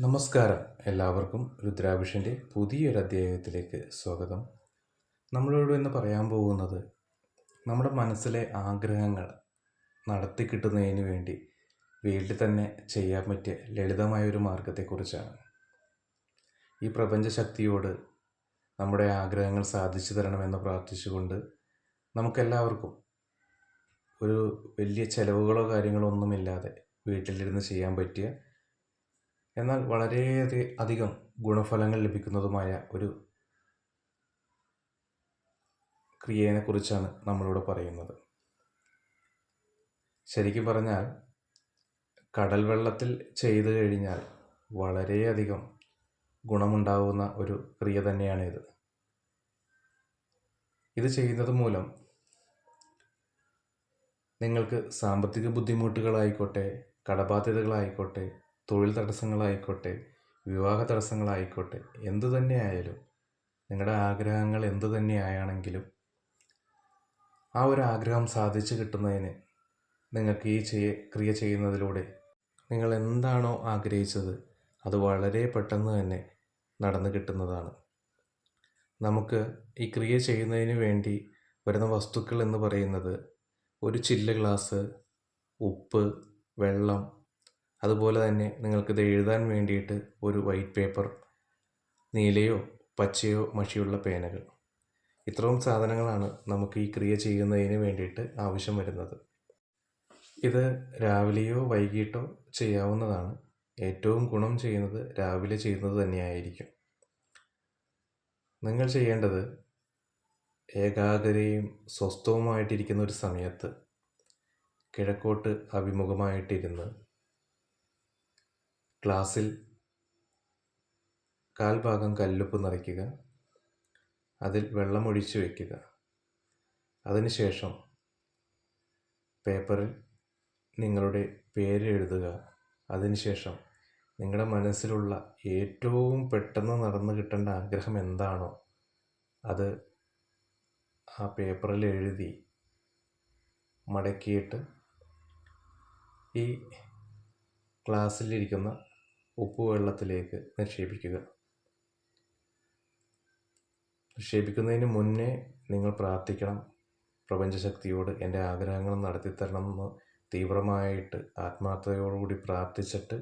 നമസ്കാരം. എല്ലാവർക്കും രുദ്രാഭിഷൻ്റെ പുതിയൊരു അധ്യായത്തിലേക്ക് സ്വാഗതം. നമ്മളോട് ഇന്ന് പറയാൻ പോകുന്നത് നമ്മുടെ മനസ്സിലെ ആഗ്രഹങ്ങൾ നടത്തി കിട്ടുന്നതിന് വേണ്ടി വീട്ടിൽ തന്നെ ചെയ്യാൻ പറ്റിയ ലളിതമായ ഒരു മാർഗത്തെക്കുറിച്ചാണ്. ഈ പ്രപഞ്ചശക്തിയോട് നമ്മുടെ ആഗ്രഹങ്ങൾ സാധിച്ചു തരണമെന്ന് പ്രാർത്ഥിച്ചുകൊണ്ട് നമുക്കെല്ലാവർക്കും ഒരു വലിയ ചിലവുകളോ കാര്യങ്ങളോ ഒന്നുമില്ലാതെ വീട്ടിലിരുന്ന് ചെയ്യാൻ പറ്റിയ എന്നാൽ വളരെയധികം ഗുണഫലങ്ങൾ ലഭിക്കുന്നതുമായ ഒരു ക്രിയയെക്കുറിച്ചാണ് നമ്മളിവിടെ പറയുന്നത്. ശരിക്കും പറഞ്ഞാൽ കടൽ വെള്ളത്തിൽ ചെയ്തു കഴിഞ്ഞാൽ വളരെയധികം ഗുണമുണ്ടാകുന്ന ഒരു ക്രിയ തന്നെയാണിത്. ഇത് ചെയ്യുന്നത് മൂലം നിങ്ങൾക്ക് സാമ്പത്തിക ബുദ്ധിമുട്ടുകളായിക്കോട്ടെ, കടബാധ്യതകളായിക്കോട്ടെ, തൊഴിൽ തടസ്സങ്ങളായിക്കോട്ടെ, വിവാഹ തടസ്സങ്ങളായിക്കോട്ടെ, എന്തു തന്നെയായാലും നിങ്ങളുടെ ആഗ്രഹങ്ങൾ എന്തു തന്നെയാണെങ്കിലും ആ ഒരു ആഗ്രഹം സാധിച്ചു കിട്ടുന്നതിന് നിങ്ങൾക്ക് ഈ ക്രിയ ചെയ്യുന്നതിലൂടെ നിങ്ങൾ എന്താണോ ആഗ്രഹിച്ചത് അത് വളരെ പെട്ടെന്ന് തന്നെ നടന്നു കിട്ടുന്നതാണ്. നമുക്ക് ഈ ക്രിയ ചെയ്യുന്നതിന് വേണ്ടി വരുന്ന വസ്തുക്കൾ എന്ന് പറയുന്നത് ഒരു ചില്ല് ഗ്ലാസ്, ഉപ്പ്, വെള്ളം, അതുപോലെ തന്നെ നിങ്ങൾക്കിത് എഴുതാൻ വേണ്ടിയിട്ട് ഒരു വൈറ്റ് പേപ്പർ, നീലയോ പച്ചയോ മഷിയുള്ള പേനകൾ. ഇത്രയും സാധനങ്ങളാണ് നമുക്ക് ഈ ക്രിയ ചെയ്യുന്നതിന് വേണ്ടിയിട്ട് ആവശ്യം വരുന്നത്. ഇത് രാവിലെയോ വൈകിട്ടോ ചെയ്യാവുന്നതാണ്. ഏറ്റവും ഗുണം ചെയ്യുന്നത് രാവിലെ ചെയ്യുന്നത് തന്നെയായിരിക്കും. നിങ്ങൾ ചെയ്യേണ്ടത് ഏകാഗ്രതയും സ്വസ്ഥവുമായിട്ടിരിക്കുന്ന ഒരു സമയത്ത് കിഴക്കോട്ട് അഭിമുഖമായിട്ടിരുന്ന് ഗ്ലാസ്സിൽ കാൽഭാഗം കല്ലുപ്പ് നിറയ്ക്കുക, അതിൽ വെള്ളം ഒഴിച്ചു വയ്ക്കുക. അതിനുശേഷം പേപ്പറിൽ നിങ്ങളുടെ പേര് എഴുതുക. അതിനുശേഷം നിങ്ങളുടെ മനസ്സിലുള്ള ഏറ്റവും പെട്ടെന്ന് നടന്നു കിട്ടേണ്ട ആഗ്രഹം എന്താണോ അത് ആ പേപ്പറിൽ എഴുതി മടക്കിയിട്ട് ഈ ഗ്ലാസ്സിലിരിക്കുന്ന ഉപ്പുവെള്ളത്തിലേക്ക് നിക്ഷേപിക്കുക. നിക്ഷേപിക്കുന്നതിന് മുന്നേ നിങ്ങൾ പ്രാർത്ഥിക്കണം, പ്രപഞ്ചശക്തിയോട് എൻ്റെ ആഗ്രഹങ്ങൾ നടത്തിത്തരണമെന്ന് തീവ്രമായിട്ട് ആത്മാർത്ഥതയോടുകൂടി പ്രാർത്ഥിച്ചിട്ട്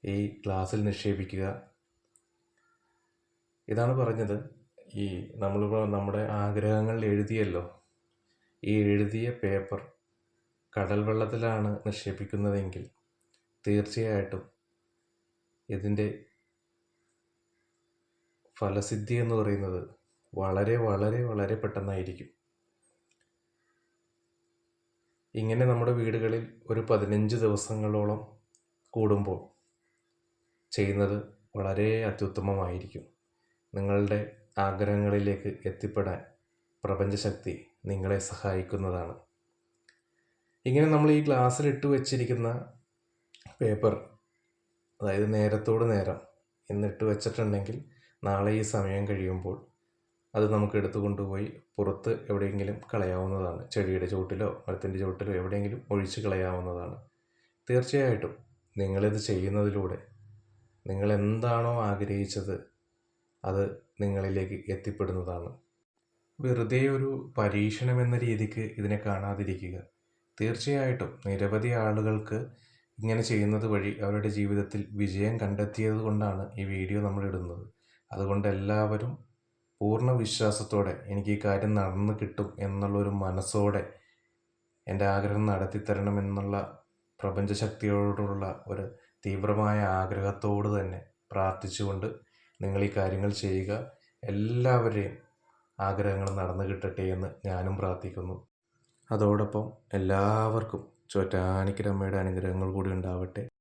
ഈ ഗ്ലാസ്സിൽ നിക്ഷേപിക്കുക. ഇതാണ് പറഞ്ഞത്. നമ്മളിപ്പോൾ നമ്മുടെ ആഗ്രഹങ്ങൾ എഴുതിയല്ലോ, ഈ എഴുതിയ പേപ്പർ കടൽ വെള്ളത്തിലാണ് നിക്ഷേപിക്കുന്നതെങ്കിൽ തീർച്ചയായിട്ടും ഇതിൻ്റെ ഫലസിദ്ധി എന്ന് പറയുന്നത് വളരെ വളരെ വളരെ പെട്ടെന്നായിരിക്കും. ഇങ്ങനെ നമ്മുടെ വീടുകളിൽ ഒരു 15 ദിവസങ്ങളോളം കൂടുമ്പോൾ ചെയ്യുന്നത് വളരെ അത്യുത്തമമായിരിക്കും. നിങ്ങളുടെ ആഗ്രഹങ്ങളിലേക്ക് എത്തിപ്പെടാൻ പ്രപഞ്ചശക്തി നിങ്ങളെ സഹായിക്കുന്നതാണ്. ഇങ്ങനെ നമ്മൾ ഈ ഗ്ലാസ്സിലിട്ട് വെച്ചിരിക്കുന്ന പേപ്പർ, അതായത് നേരത്തോട് നേരം ഇന്നിട്ട് വെച്ചിട്ടുണ്ടെങ്കിൽ നാളെ ഈ സമയം കഴിയുമ്പോൾ അത് നമുക്ക് എടുത്തു കൊണ്ടുപോയി പുറത്ത് എവിടെയെങ്കിലും കളയാവുന്നതാണ്. ചെടിയുടെ ചുവട്ടിലോ മരത്തിൻ്റെ ചുവട്ടിലോ എവിടെയെങ്കിലും ഒഴിച്ച് കളയാവുന്നതാണ്. തീർച്ചയായിട്ടും നിങ്ങളിത് ചെയ്യുന്നതിലൂടെ നിങ്ങൾ എന്താണോ ആഗ്രഹിച്ചത് അത് നിങ്ങളിലേക്ക് എത്തിപ്പെടുന്നതാണ്. വെറുതെ ഒരു പരീക്ഷണം എന്ന രീതിക്ക് ഇതിനെ കാണാതിരിക്കുക. തീർച്ചയായിട്ടും നിരവധി ആളുകൾക്ക് ഇങ്ങനെ ചെയ്യുന്നത് വഴി അവരുടെ ജീവിതത്തിൽ വിജയം കണ്ടെത്തിയത് കൊണ്ടാണ് ഈ വീഡിയോ നമ്മൾ ഇടുന്നത്. അതുകൊണ്ട് എല്ലാവരും പൂർണ്ണ വിശ്വാസത്തോടെ എനിക്ക് ഈ കാര്യം നടന്നു കിട്ടും എന്നുള്ളൊരു മനസ്സോടെ എൻ്റെ ആഗ്രഹം നടത്തിത്തരണമെന്നുള്ള പ്രപഞ്ചശക്തിയോടുള്ള ഒരു തീവ്രമായ ആഗ്രഹത്തോട് തന്നെ പ്രാർത്ഥിച്ചുകൊണ്ട് നിങ്ങൾ ഈ കാര്യങ്ങൾ ചെയ്യുക. എല്ലാവരുടെയും ആഗ്രഹങ്ങൾ നടന്നു കിട്ടട്ടെ എന്ന് ഞാനും പ്രാർത്ഥിക്കുന്നു. അതോടൊപ്പം എല്ലാവർക്കും ചോറ്റാനിക്കരമ്മയുടെ അനുഗ്രഹങ്ങൾ കൂടി ഉണ്ടാവട്ടെ.